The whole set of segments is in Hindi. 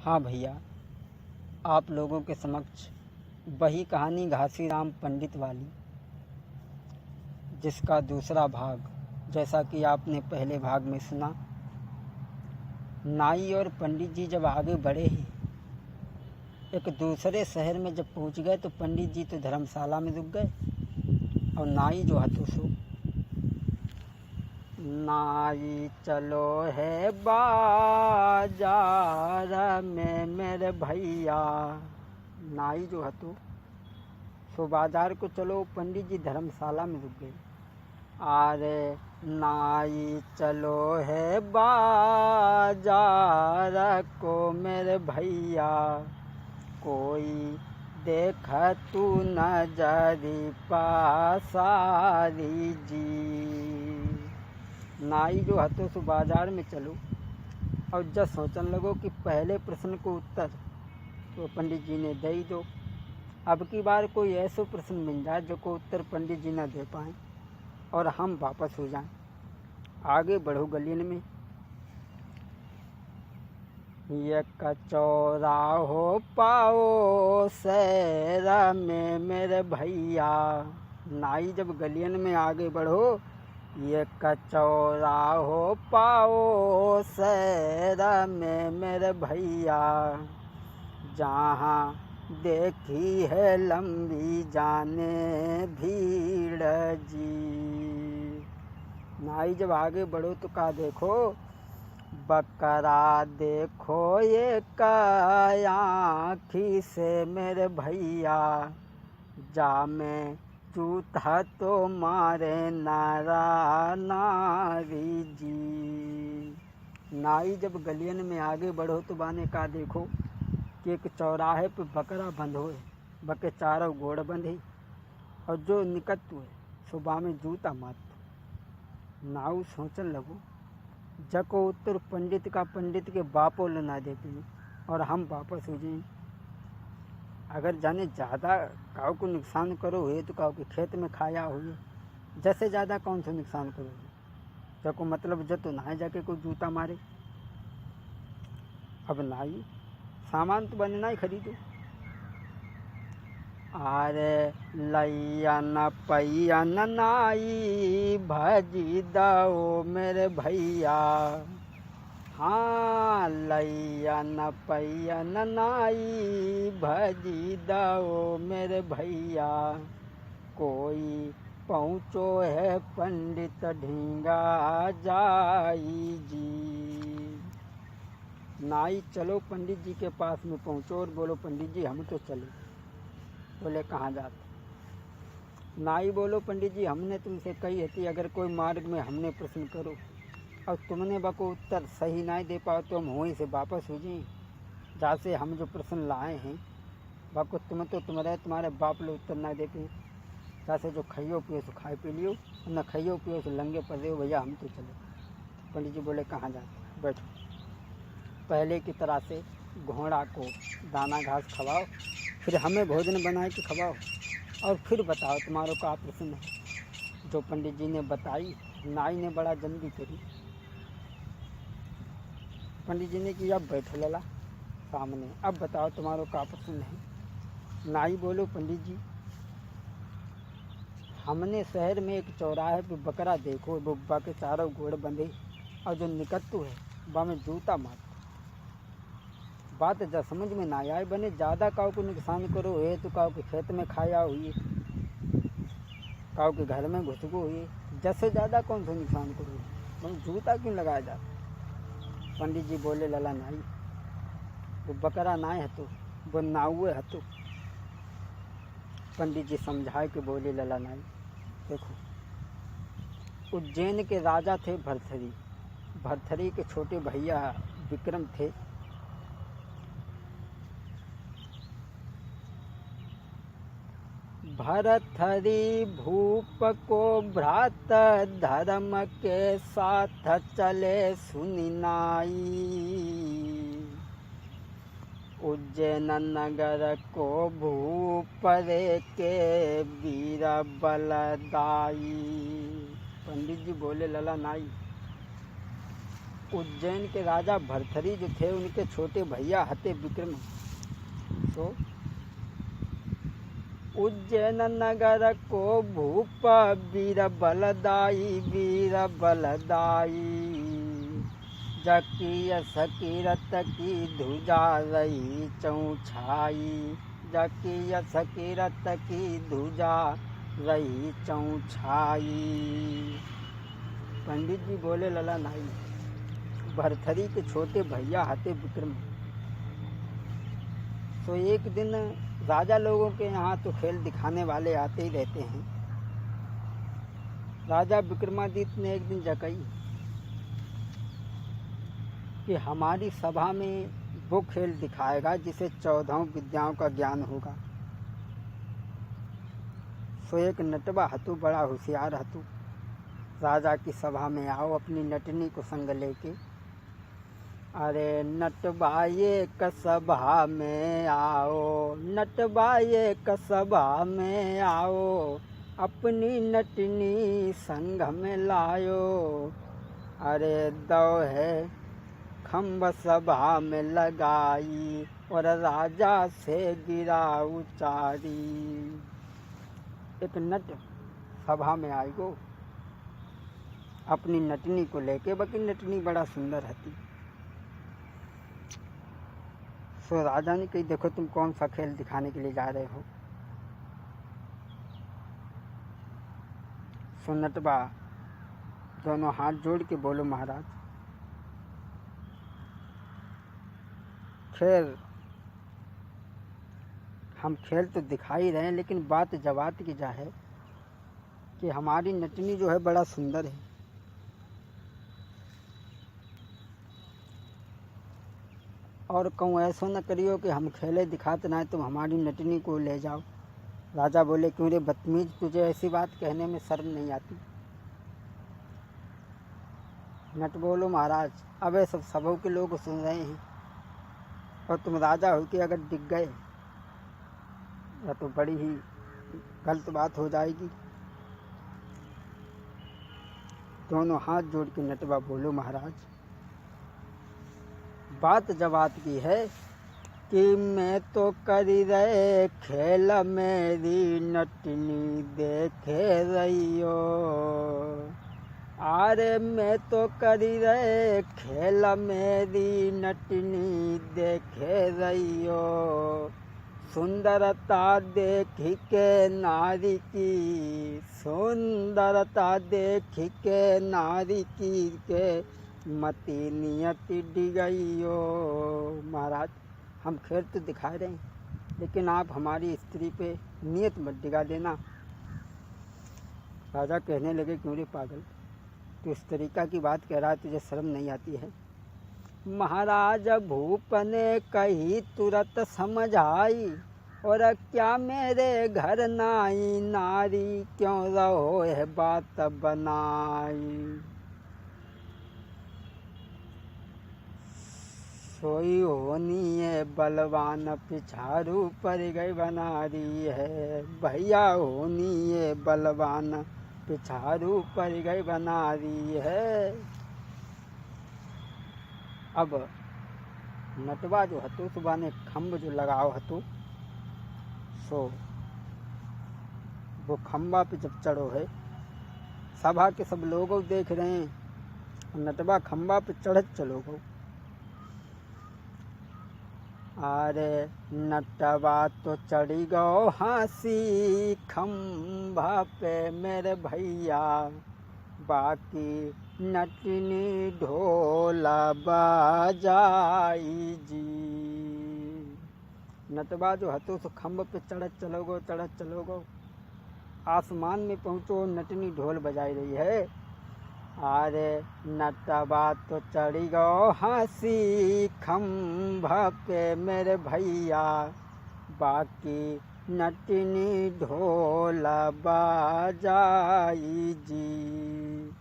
हाँ भैया, आप लोगों के समक्ष वही कहानी घासीराम पंडित वाली, जिसका दूसरा भाग जैसा कि आपने पहले भाग में सुना। नाई और पंडित जी जब आगे बढ़े ही एक दूसरे शहर में जब पहुंच गए तो पंडित जी तो धर्मशाला में रुक गए और नाई जो हतो सो नाई चलो है बाजार में मेरे भैया। नाई जो हतो सो बाजार को चलो, पंडित जी धर्मशाला में रुक गए। अरे नाई चलो है बाजार को मेरे भैया, कोई देख तू नजरी पासारी जी। नाई जो हतो सो बाजार में चलो और जब सोचने लगो कि पहले प्रश्न को उत्तर तो पंडित जी ने दे ही दो। अब की बार कोई ऐसा प्रश्न मिल जाए जो को उत्तर पंडित जी न दे पाए और हम वापस हो जाएं। आगे बढ़ो गलियन में। ये कचौरा हो पाओ सैरा में मेरे भैया। नाई जब गलियन में आगे बढ़ो, ये कचौरा हो पाओ सैरा में मेरे भैया, जहाँ देखी है लंबी जाने भीड़ जी। नाई जब आगे बढ़ो तो का देखो, बकरा देखो ये आँखी से मेरे भैया, जा में चूता तो मारे नारा नारी जी। नाई जब गलियन में आगे बढ़ो तो बाने का देखो कि एक चौराहे पे बकरा बंध हुए, बके चारों गोड़ बंधे और जो निकट हुए सुबह में जूता मात। नाऊ सोचन लगो, जको उत्तर पंडित का पंडित के बापों ले ना दे पाए और हम वापस हो जाए। अगर जाने ज़्यादा काऊ को नुकसान करो हुए तो काऊ के खेत में खाया हुए, जैसे ज़्यादा कौन सा नुकसान करो, जको मतलब जब तो ना जाके कोई जूता मारे। अब नाई सामान तो बने ना खरीदो। अरे लैया न पैया न नाई भजी दो मेरे भैया, हाँ लैया न पैया न नाई भजी दो मेरे भैया, कोई पहुँचो है पंडित ढींगा जाई जी। नाई चलो पंडित जी के पास में पहुँचो और बोलो, पंडित जी हम तो चले। बोले कहाँ जाते? नाई बोलो, पंडित जी हमने तुमसे कही थी अगर कोई मार्ग में हमने प्रश्न करो और तुमने बको उत्तर सही नहीं दे पाओ तो हम वहीं से वापस हो जाएं। जहाँ से हम जो प्रश्न लाए हैं बको तुम तो तुम्हारे बाप लोग उत्तर ना दे पाए। जहाँ से जो खाइयो पियो सो खाए पी लियो, न खाइयो पियो सो लंगे पड़ रहे हो, भैया हम तो चले। पंडित जी बोले कहाँ जाते? बैठो। पहले की तरह से घोड़ा को दाना घास खवाओ, फिर हमें भोजन बना के खवाओ और फिर बताओ तुम्हारा क्या प्रश्न है। जो पंडित जी ने बताई नाई ने बड़ा जल्दी करी। पंडित जी ने किया बैठो लला सामने, अब बताओ तुम्हारा क्या प्रश्न है। नाई बोलो, पंडित जी हमने शहर में एक चौराहे पे बकरा देखो, बुब्बा के चारों गोड़ बंधे और जो निकट है वह में जूता मार। बात जब समझ में ना आए, बने ज़्यादा काऊ को नुकसान करो है तो काऊ के खेत में खाया हुई, काऊ के घर में घुसगो हुई, जैसे ज़्यादा कौन सा नुकसान करो, बने जूता क्यों लगाया जाता? पंडित जी बोले लला नाई, वो बकरा ना है तो वो नाउए है तो। पंडित जी समझाए के बोले लला नाई देखो, उज्जैन के राजा थे भरथरी। भरथरी के छोटे भैया विक्रम थे। भरथरी भूप को भ्रात धर्म के साथ चले सुनि नाई, उज्जैन नगर को भूप रे के वीर बलदाई। पंडित जी बोले लला नाई, उज्जैन के राजा भर्तृहरि जो थे उनके छोटे भैया हते विक्रम। तो उज्जैन नगर को भूप वीर बलदाई जकिय सकीरत की ध्वजा रही चौछाई जकिय सकीरत की ध्वजा रही चौछाई। पंडित जी बोले लला नाई भर्तृहरि के छोटे भैया हते विक्रम। तो एक दिन राजा लोगों के यहाँ तो खेल दिखाने वाले आते ही रहते हैं। राजा विक्रमादित्य ने एक दिन जकई कि हमारी सभा में वो खेल दिखाएगा जिसे 14 विद्याओं का ज्ञान होगा। सो एक नटवा हतु बड़ा होशियार हतु राजा की सभा में आओ अपनी नटनी को संग लेके। अरे नटवा एक सभा में आओ नटवा एक सभा में आओ अपनी नटनी संग में लायो। अरे दौ है खम्भ सभा में लगाई और राजा से गिरा उचारी। एक नट सभा में आई गो अपनी नटनी को लेके, बाकी नटनी बड़ा सुंदर हती। सो राजा ने कही देखो तुम कौन सा खेल दिखाने के लिए जा रहे हो। सो नटवा दोनों हाथ जोड़ के बोलो महाराज खैर हम खेल तो दिखा ही रहे हैं लेकिन बात जवात की जा है कि हमारी नटनी जो है बड़ा सुंदर है। और कहूँ ऐसा न करियो कि हम खेले दिखाते ना तुम हमारी नटनी को ले जाओ। राजा बोले क्यों रे बदतमीज तुझे ऐसी बात कहने में शर्म नहीं आती। नट बोलो महाराज अब सब सबों के लोग सुन रहे हैं और तुम राजा हो के अगर डिग गए या तो बड़ी ही गलत बात हो जाएगी। दोनों हाथ जोड़ के नटवा बोलो महाराज बात जवात की है कि मैं तो करी रहे खेल मेरी नटनी देखे रहियो। अरे मैं तो करी रहे खेल मेरी नटनी देखे रहियो। सुंदरता देख के नारी की सुंदरता देख के नारी की के मति नियति डिगइयो। महाराज हम खेल तो दिखा रहे हैं लेकिन आप हमारी स्त्री पे नियत मत डिगा देना। राजा कहने लगे क्यों रे पागल तू इस तरीका की बात कह रहा है तुझे शर्म नहीं आती है। महाराज भूप ने कही तुरंत समझ आई और क्या मेरे घर नाई नारी क्यों रहो है बात बनाई। सोई होनी है बलवान पिछारू पर गई बनारी है। भैया होनी है बलवान पिछारू पर गई बनारी है। अब नटवा जो हतो सुबह ने खम्भ जो लगाओ हतो सो वो खम्बा पे जब चढ़ो है सभा के सब लोग देख रहे हैं। नटवा खम्बा पे चढ़त चलो गो। अरे नटवा तो चढ़ी गो हंसी खम्भा पे मेरे भैया बाकी नटनी ढोला बाजाई जी। नटवा जो हतो सो खम्भ पे चढ़त चलोगो आसमान में पहुँचो नटनी ढोल बजाई रही है। अरे नटवा तो चढ़ी गो हंसी खम्भा पे मेरे भैया बाकी नटनी ढोला बाजाई जी।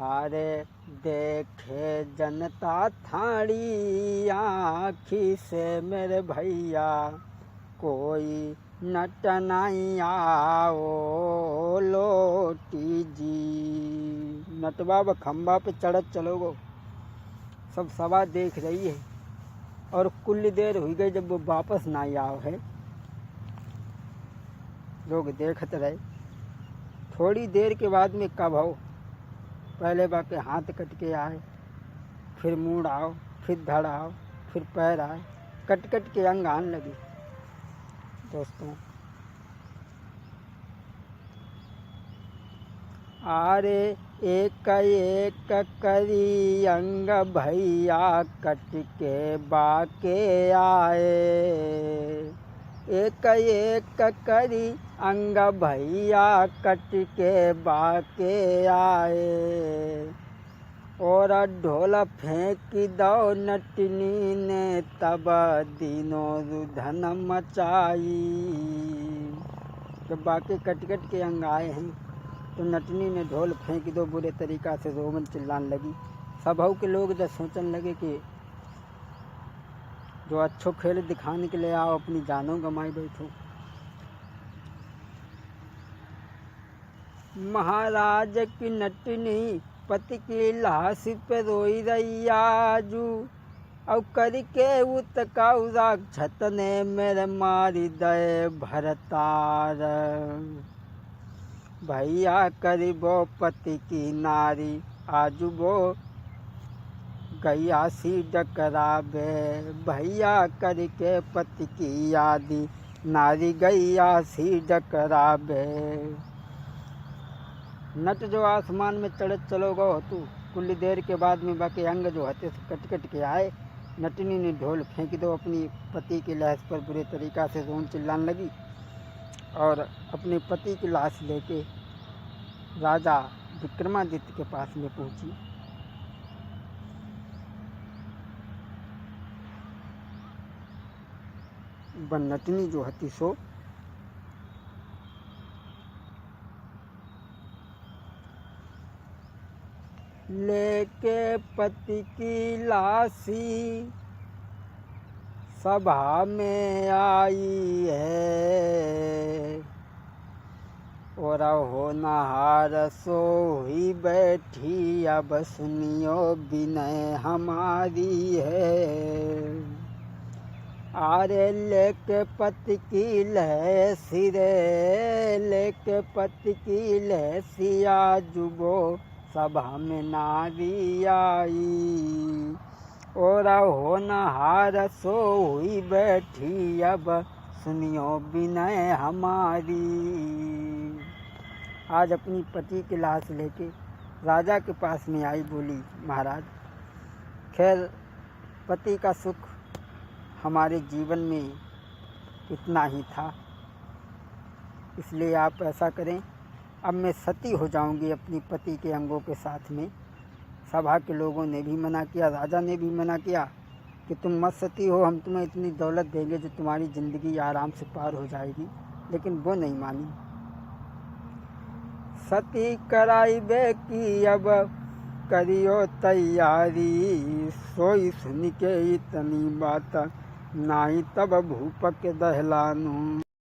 अरे देखे जनता थाड़ी आँखी से मेरे भैया कोई नट नहीं आओ लोटी जी। नटवा व खम्बा पे चढ़त चलोगो सब सभा देख रही है और कुल देर हुई गई जब वो वापस ना आओ है। लोग देखते रहे। थोड़ी देर के बाद में कब हो, पहले बाके हाथ कट के आए, फिर मुड़ आओ, फिर धड़ आओ, फिर पैर आए, कट कट के अंग आने लगे। दोस्तों, आरे एक एक करी अंग भैया कट के बाके आए, एक एक करी अंग भैया कट के बाके आए, और ढोल फेंक दो नटनी ने तब दिनों रुधन मचाई। जब बाके कट कट के अंग आए हैं तो नटनी ने ढोल फेंक दो, बुरे तरीक़ा से रोमन चिल्लाने लगी। सभाओं के लोग जब सोचने लगे कि जो अच्छो खेल दिखाने के लिए आओ, अपनी जानों गंवाई बैठो। महाराज की नटनी पति की लाश पे रोई रही आजू, और करके उतकाऊ राक्षस ने मेरे मारी दे भरतार। भैया करीबो पति की नारी, आजू वो गैया सी डकराबे। भैया करके पति की यादी, नारी गैया सी डकराबे। नट जो आसमान में चढ़ चलो गो तू, कुछ देर के बाद में बाकी अंग जो हते कट कट के आए। नटनी ने ढोल फेंक दो अपनी पति की लाश पर, बुरे तरीक़ा से रोन चिल्लाने लगी और अपने पति की लाश लेके राजा विक्रमादित्य के पास में पहुंची। वह नटनी जो हती सो लेके पति की लाशी सभा में आई है, और होनहार सो ही बैठी, अब सुनियो विनय हमारी है। आरे लेके पति की लहसी रे, लेके पति की लहसी आजुबो सभा में नारी आई, और होनहार सो हुई बैठी, अब सुनियो विनय हमारी। आज अपनी पति की लाश लेके राजा के पास में आई, बोली महाराज खैर पति का सुख हमारे जीवन में इतना ही था, इसलिए आप ऐसा करें, अब मैं सती हो जाऊंगी अपनी पति के अंगों के साथ में। सभा के लोगों ने भी मना किया, राजा ने भी मना किया कि तुम मत सती हो, हम तुम्हें इतनी दौलत देंगे जो तुम्हारी ज़िंदगी आराम से पार हो जाएगी, लेकिन वो नहीं मानी। सती कराई बे की अब करियो तैयारी, सोई सुन के इतनी बात, नाई तब भूप के दहलानू।